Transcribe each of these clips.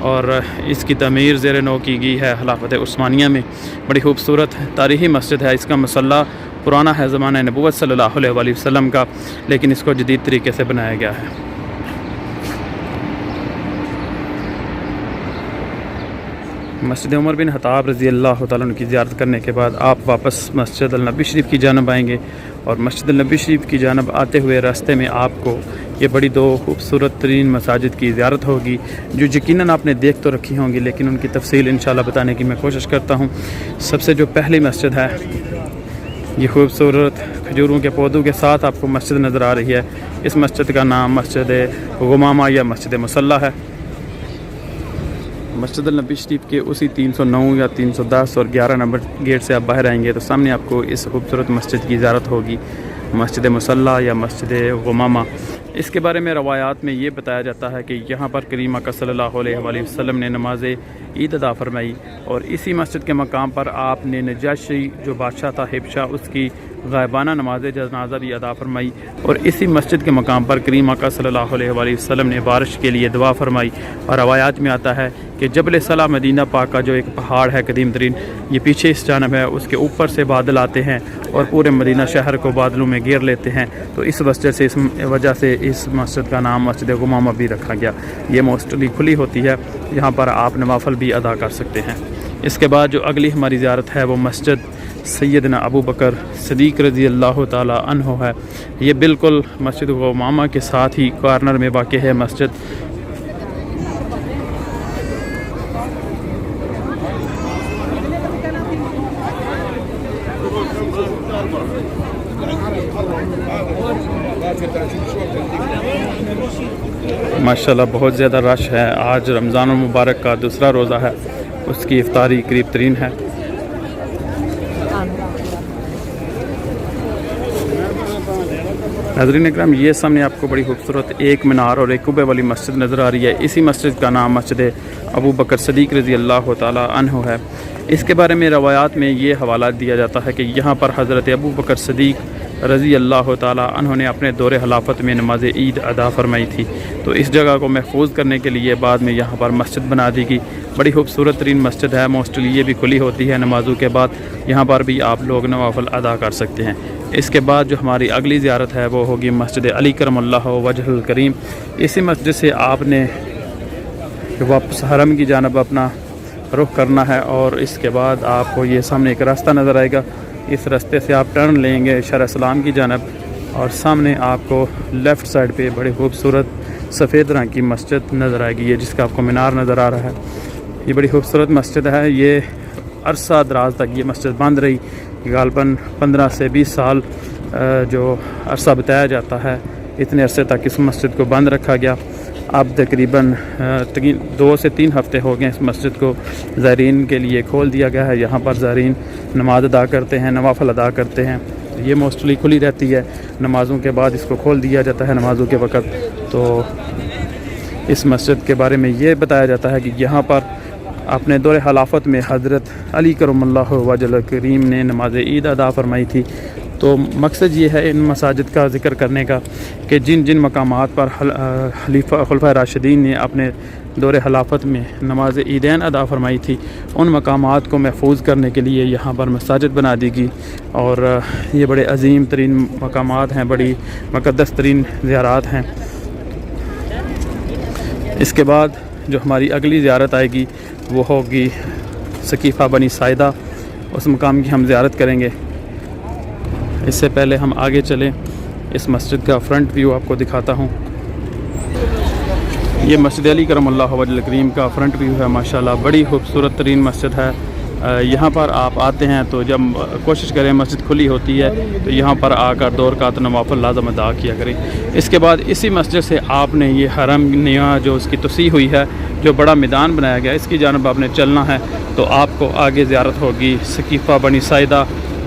اور اس کی تعمیر زیر نو کی گئی ہے خلافت عثمانیہ میں۔ بڑی خوبصورت تاریخی مسجد ہے۔ اس کا مصلی پرانا ہے زمانہ نبوت صلی اللہ علیہ وآلہ وسلم کا، لیکن اس کو جدید طریقے سے بنایا گیا ہے۔ مسجد عمر بن خطاب رضی اللہ تعالیٰ عنہ کی زیارت کرنے کے بعد آپ واپس مسجد النبی شریف کی جانب آئیں گے، اور مسجد النبی شریف کی جانب آتے ہوئے راستے میں آپ کو یہ بڑی دو خوبصورت ترین مساجد کی زیارت ہوگی، جو یقیناً آپ نے دیکھ تو رکھی ہوں گی، لیکن ان کی تفصیل انشاءاللہ بتانے کی میں کوشش کرتا ہوں۔ سب سے جو پہلی مسجد ہے، یہ خوبصورت کھجوروں کے پودوں کے ساتھ آپ کو مسجد نظر آ رہی ہے۔ اس مسجد کا نام مسجد غمامہ یا مسجد مصلی ہے۔ مسجد النبی شریف کے اسی 309 یا 310 اور 11 نمبر گیٹ سے آپ باہر آئیں گے تو سامنے آپ کو اس خوبصورت مسجد کی زیارت ہوگی، مسجد مصلی یا مسجد غمامہ۔ اس کے بارے میں روایات میں یہ بتایا جاتا ہے کہ یہاں پر کریم آقا صلی اللہ علیہ وآلہ وسلم نے نماز عید ادا فرمائی، اور اسی مسجد کے مقام پر آپ نے نجاشی جو بادشاہ تھا حبشہ، اس کی غائبانہ نماز جنازہ بھی ادا فرمائی، اور اسی مسجد کے مقام پر کریم آقا صلی اللہ علیہ وآلہ وسلم نے بارش کے لیے دعا فرمائی۔ اور روایات میں آتا ہے کہ جبل صلا مدینہ پاک کا جو ایک پہاڑ ہے قدیم ترین، یہ پیچھے اس جانب ہے، اس کے اوپر سے بادل آتے ہیں اور پورے مدینہ شہر کو بادلوں میں گھیر لیتے ہیں، تو اس وجہ سے اس مسجد کا نام مسجد غمامہ بھی رکھا گیا۔ یہ موسٹلی کھلی ہوتی ہے، یہاں پر آپ نوافل بھی ادا کر سکتے ہیں۔ اس کے بعد جو اگلی ہماری زیارت ہے وہ مسجد سیدنا ابو بکر صدیق رضی اللہ تعالی عنہ ہے۔ یہ بالکل مسجد غمامہ کے ساتھ ہی کارنر میں واقع ہے مسجد۔ ماشاءاللہ بہت زیادہ رش ہے۔ آج رمضان المبارک کا دوسرا روزہ ہے، اس کی افطاری قریب ترین ہے۔ ناظرین اکرام، یہ سامنے آپ کو بڑی خوبصورت ایک مینار اور ایک قبے والی مسجد نظر آ رہی ہے۔ اسی مسجد کا نام مسجد ابو بکر صدیق رضی اللہ تعالی عنہ ہے۔ اس کے بارے میں روایات میں یہ حوالہ دیا جاتا ہے کہ یہاں پر حضرت ابو بکر صدیق رضی اللہ تعالی عنہ نے اپنے دور خلافت میں نماز عید ادا فرمائی تھی، تو اس جگہ کو محفوظ کرنے کے لیے بعد میں یہاں پر مسجد بنا دی گئی۔ بڑی خوبصورت ترین مسجد ہے، موسٹلی یہ بھی کھلی ہوتی ہے نمازوں کے بعد، یہاں پر بھی آپ لوگ نوافل ادا کر سکتے ہیں۔ اس کے بعد جو ہماری اگلی زیارت ہے وہ ہوگی مسجد علی کرم اللہ وجہ الکریم۔ اسی مسجد سے آپ نے واپس حرم کی جانب اپنا رخ کرنا ہے، اور اس کے بعد آپ کو یہ سامنے ایک راستہ نظر آئے گا، اس راستے سے آپ ٹرن لیں گے شرع اسلام کی جانب، اور سامنے آپ کو لیفٹ سائڈ پہ بڑی خوبصورت سفید رنگ کی مسجد نظر آئے گی، جس کا آپ کو مینار نظر آ رہا ہے۔ یہ بڑی خوبصورت مسجد ہے۔ یہ عرصہ دراز تک یہ مسجد بند رہی، غالباً 15 سے 20 سال جو عرصہ بتایا جاتا ہے، اتنے عرصے تک اس مسجد کو بند رکھا گیا۔ اب تقریباً 2 سے 3 ہفتے ہو گئے اس مسجد کو زائرین کے لیے کھول دیا گیا ہے۔ یہاں پر زائرین نماز ادا کرتے ہیں، نوافل ادا کرتے ہیں۔ یہ موسٹلی کھلی رہتی ہے، نمازوں کے بعد اس کو کھول دیا جاتا ہے نمازوں کے وقت۔ تو اس مسجد کے بارے میں یہ بتایا جاتا ہے کہ یہاں پر اپنے دور خلافت میں حضرت علی کرم اللہ وجہ الکریم نے نماز عید ادا فرمائی تھی۔ تو مقصد یہ ہے ان مساجد کا ذکر کرنے کا کہ جن جن مقامات پر خلفۂ راشدین نے اپنے دور خلافت میں نماز عیدین ادا فرمائی تھی، ان مقامات کو محفوظ کرنے کے لیے یہاں پر مساجد بنا دی گئی، اور یہ بڑے عظیم ترین مقامات ہیں، بڑی مقدس ترین زیارات ہیں۔ اس کے بعد جو ہماری اگلی زیارت آئے گی وہ ہوگی سقیفہ بنی ساعدہ، اس مقام کی ہم زیارت کریں گے۔ اس سے پہلے ہم آگے چلیں، اس مسجد کا فرنٹ ویو آپ کو دکھاتا ہوں۔ یہ مسجد علی کرم اللہ وجہ الکریم کا فرنٹ ویو ہے، ماشاءاللہ بڑی خوبصورت ترین مسجد ہے۔ یہاں پر آپ آتے ہیں تو جب کوشش کریں، مسجد کھلی ہوتی ہے تو یہاں پر آ کر 2 رکعت نوافل لازم ادا کیا کریں۔ اس کے بعد اسی مسجد سے آپ نے یہ حرم نیا جو اس کی توسیع ہوئی ہے، جو بڑا میدان بنایا گیا، اس کی جانب آپ نے چلنا ہے، تو آپ کو آگے زیارت ہوگی سقیفہ بنی ساعدہ۔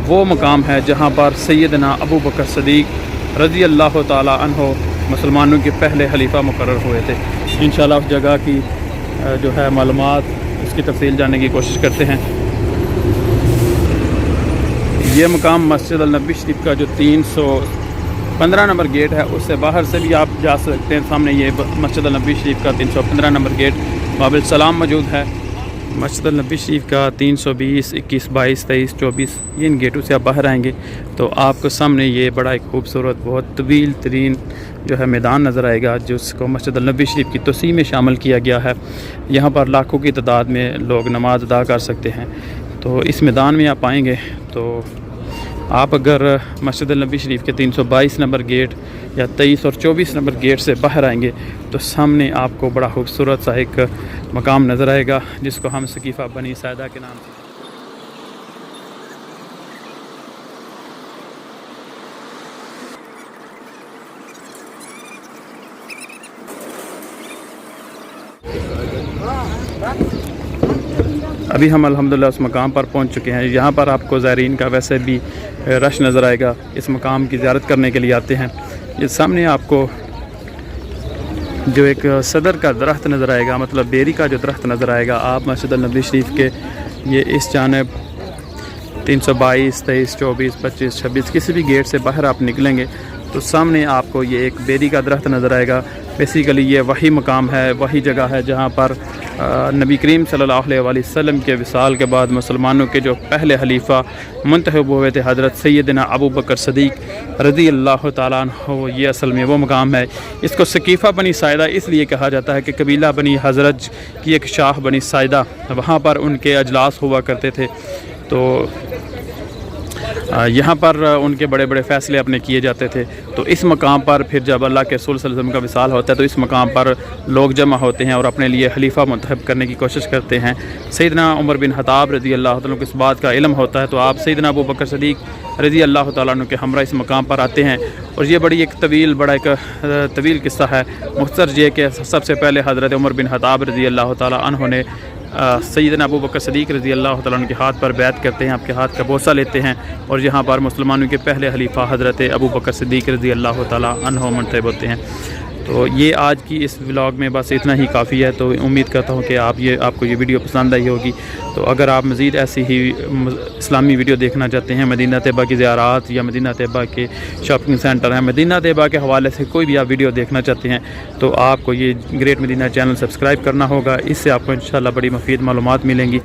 وہ مقام ہے جہاں پر سیدنا ابو بکر صدیق رضی اللہ تعالی عنہ مسلمانوں کے پہلے خلیفہ مقرر ہوئے تھے۔ انشاءاللہ اس جگہ کی جو ہے معلومات، اس کی تفصیل جاننے کی کوشش کرتے ہیں۔ یہ مقام مسجد النبی شریف کا جو 315 نمبر گیٹ ہے، اس سے باہر سے بھی آپ جا سکتے ہیں۔ سامنے یہ مسجد النبی شریف کا 315 نمبر گیٹ، باب السلام موجود ہے۔ مسجد النبی شریف کا 320، 21، 22، 23، 24 یہ ان گیٹوں سے آپ باہر آئیں گے تو آپ کو سامنے یہ بڑا ایک خوبصورت بہت طویل ترین جو ہے میدان نظر آئے گا، جس کو مسجد النبی شریف کی توسیع میں شامل کیا گیا ہے۔ یہاں پر لاکھوں کی تعداد میں لوگ نماز ادا کر سکتے ہیں۔ تو اس میدان میں آپ آئیں گے تو آپ اگر مسجد النبی شریف کے 322 نمبر گیٹ یا 23 اور 24 نمبر گیٹ سے باہر آئیں گے تو سامنے آپ کو بڑا خوبصورت سا ایک مقام نظر آئے گا، جس کو ہم سقیفہ بنی ساعدہ کے نام سے ابھی ہم الحمدللہ اس مقام پر پہنچ چکے ہیں۔ یہاں پر آپ کو زائرین کا ویسے بھی رش نظر آئے گا، اس مقام کی زیارت کرنے کے لیے آتے ہیں۔ یہ سامنے آپ کو جو ایک صدر کا درخت نظر آئے گا، مطلب بیری کا جو درخت نظر آئے گا، آپ مسجد النبی شریف کے یہ اس جانب 322، 23، 24، 25، 26 کسی بھی گیٹ سے باہر آپ نکلیں گے تو سامنے آپ کو یہ ایک بیری کا درخت نظر آئے گا۔ بیسیکلی یہ وہی مقام ہے، وہی جگہ ہے جہاں پر نبی کریم صلی اللہ علیہ وآلہ وسلم کے وصال کے بعد مسلمانوں کے جو پہلے خلیفہ منتخب ہوئے تھے حضرت سیدنا ابو بکر صدیق رضی اللہ تعالیٰ عنہ، یہ اصل میں وہ مقام ہے۔ اس کو سقیفہ بنی ساعدہ اس لیے کہا جاتا ہے کہ قبیلہ بنی حضرج کی ایک شاخ بنی ساعدہ، وہاں پر ان کے اجلاس ہوا کرتے تھے، تو یہاں پر ان کے بڑے بڑے فیصلے اپنے کیے جاتے تھے۔ تو اس مقام پر پھر جب اللہ کے رسول صلی اللہ علیہ وسلم کا وصال ہوتا ہے تو اس مقام پر لوگ جمع ہوتے ہیں اور اپنے لیے خلیفہ منتخب کرنے کی کوشش کرتے ہیں۔ سیدنا عمر بن خطاب رضی اللہ تعالیٰ کو اس بات کا علم ہوتا ہے تو آپ سیدنا ابو بکر صدیق رضی اللہ تعالیٰ عنہ کے ہمراہ اس مقام پر آتے ہیں، اور یہ بڑی ایک طویل قصہ ہے۔ مختصر یہ کہ سب سے پہلے حضرت عمر بن خطاب رضی اللہ تعالیٰ عنہ نے سیدنا ابو بکر صدیق رضی اللہ تعالیٰ عنہ کے ہاتھ پر بیعت کرتے ہیں، آپ کے ہاتھ کا بوسہ لیتے ہیں، اور یہاں پر مسلمانوں کے پہلے خلیفہ حضرت ابو بکر صدیق رضی اللہ تعالیٰ عنہ منتخب ہوتے ہیں۔ تو یہ آج کی اس ولاگ میں بس اتنا ہی کافی ہے۔ تو امید کرتا ہوں کہ آپ کو یہ ویڈیو پسند آئی ہوگی۔ تو اگر آپ مزید ایسی ہی اسلامی ویڈیو دیکھنا چاہتے ہیں، مدینہ طیبہ کی زیارات یا مدینہ طیبہ کے شاپنگ سینٹر ہیں، مدینہ طیبہ کے حوالے سے کوئی بھی آپ ویڈیو دیکھنا چاہتے ہیں تو آپ کو یہ گریٹ مدینہ چینل سبسکرائب کرنا ہوگا۔ اس سے آپ کو انشاءاللہ بڑی مفید معلومات ملیں گی۔